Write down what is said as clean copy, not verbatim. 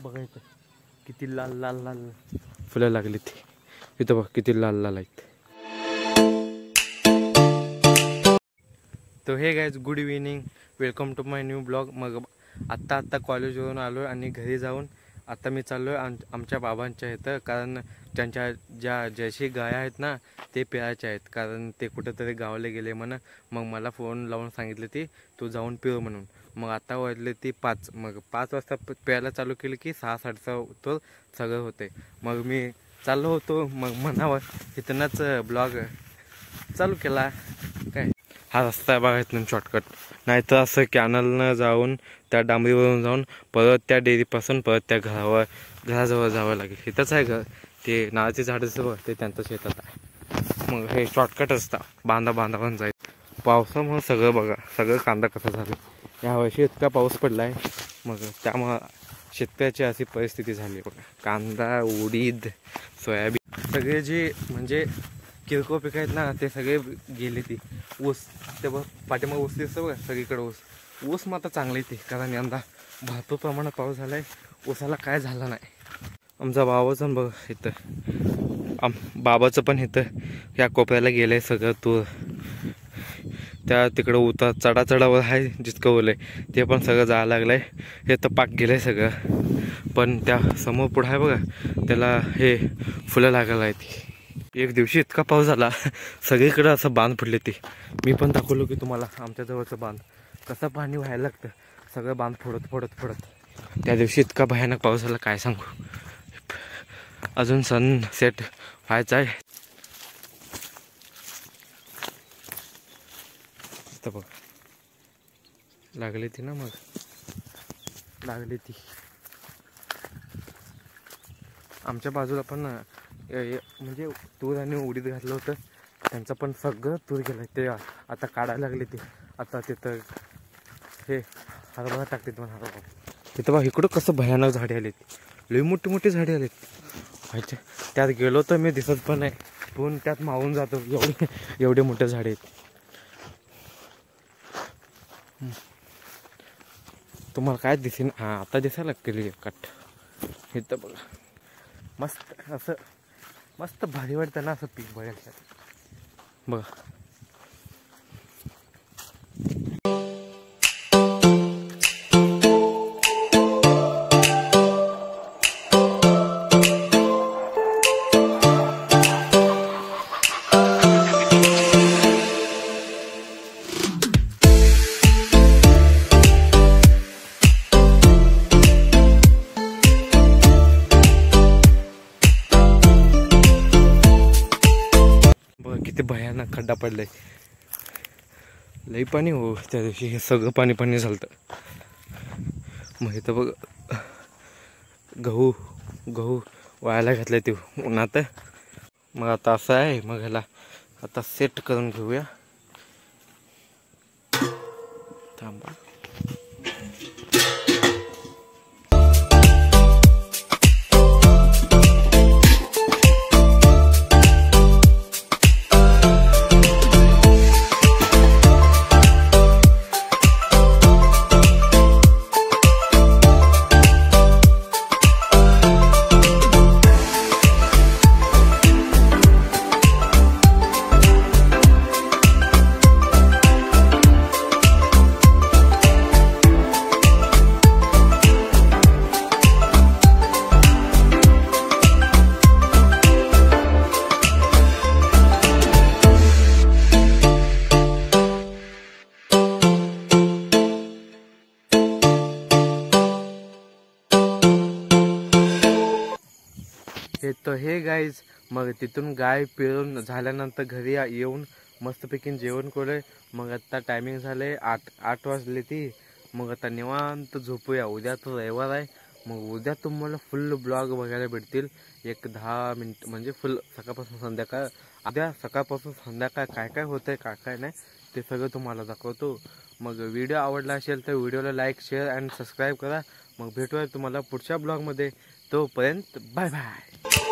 बघा इथं किती लाल लाल लाल फुलं लागली ती. इथं बघ किती लाल लाल आहेत. तो हे guys good evening, welcome to my new blog. मग आत्ता कॉलेजवरून आलो आणि घरी जाऊन आता मी चाललो आहे आमच्या बाबांच्या इथं, कारण त्यांच्या जशी गाया आहेत ना ते प्यायचे आहेत, कारण ते कुठंतरी गावाला गेले म्हणा. मग मला फोन लावून सांगितले ती तू जाऊन पिव म्हणून. मग आता वाजले ती 5. मग 5 वाजता प्यायला चालू केलं की 6-6:30 तो सगळं होते. मग मी चाललो होतो, मग म्हणावं इथनंच ब्लॉग चालू केला. काय हा रस्ता आहे बघा इथून शॉर्टकट, नाहीतर असं कॅनलनं जाऊन त्या डांबरीवरून जाऊन परत त्या डेअरीपासून परत त्या घराजवळ जावं लागेल. इथंच आहे घर, ते नारळाची झाडं सगळं ते त्यांचं शेतात आहे. मग हे शॉर्टकट असतं, बांधावून जाईल. पावसामुळं सगळं बघा, सगळं कांदा कसा झाला. यावर्षी इतका पाऊस पडला आहे, मग त्यामुळं शेतकऱ्याची अशी परिस्थिती झाली बघा. कांदा, उडीद, सोयाबीन सगळे जे म्हणजे किरकोळ पिकं आहेत ना ते सगळे गेले. ती ऊस ते बघ पाठीमाग ऊस दिसतं बघा, सगळीकडे ऊस मात्र चांगले येते, कारण यंदा भरपूर प्रमाणात पाऊस झाला आहे. ऊसाला काय झालं नाही. आमचा बाबाचं बघ इथं, बाबाचं पण इथं या कोपऱ्याला गेलं आहे सगळं तूर. त्या तिकडं उतार चढावर आहे जितकं ओलं आहे ते पण सगळं जायला लागलं आहे. हे तर पाक गेलं आहे सगळं, पण त्या समोर पुढं आहे बघा त्याला हे फुलं लागायला आहेत. एक दिवशी इतका पाऊस झाला सगळीकडे असं बांध पडले. ते मी पण दाखवलो की तुम्हाला आमच्या जवळचं बांध कसं पाणी व्हायला लागतं, सगळं बांध फोडत. त्या दिवशी इतका भयानक पाऊस झाला काय सांगू. अजून सनसेट व्हायचा आहे. तर बघ लागली ती ना, मग लागली ती. आमच्या बाजूला पण म्हणजे तूर आणि उडीद घातलं होतं, त्यांचं पण सगळं तूर गेलं. ते आता काढायला लागले. ते आता तिथं हे हरभरा टाकतात पण हरभरा तिथं बघा. इकडं कसं भयानक झाडे आलेत, लई मोठी झाडे आलेत. व्हायचे त्यात गेलो तर मी दिसत पण नाही, पण त्यात मावून जातो, एवढे मोठे झाडे आहेत. तुम्हाला काय दिसेल? हां आता दिसायला केली कट. इथं बघा मस्त असं मस्त भारी वाटतं ना असं पीक बघायला बघा. किती भयानक खड्डा पडलाय, लई पाणी हो त्या दिवशी. हे सगळं पाणी झालं. मग इथं बघ गहू वायाला घातलाय ते उन्हात. मग आता असं आहे, मग ह्याला आता सेट करून घेऊया. थांबा तर हे गाईज. मग तिथून गाय पिळून झाल्यानंतर घरी येऊन मस्तपैकी जेवण केलं. मग आता टायमिंग झाले 8 वाजले ती. मग आता निवांत झोपूया. उद्या तो रविवार आहे, मग उद्या तुम्हाला फुल ब्लॉग बघायला भेटतील. एक 10 मिनिट म्हणजे फुल सकाळपासून संध्याकाळ. उद्या सकाळपासून संध्याकाळ काय होतंय काय नाही ते सगळं तुम्हाला दाखवतो. मग व्हिडिओ आवडला असेल तर व्हिडिओला लाईक, शेअर आणि सबस्क्राईब करा. मग भेटूया तुम्हाला पुढच्या ब्लॉगमध्ये. तोपर्यंत बाय बाय.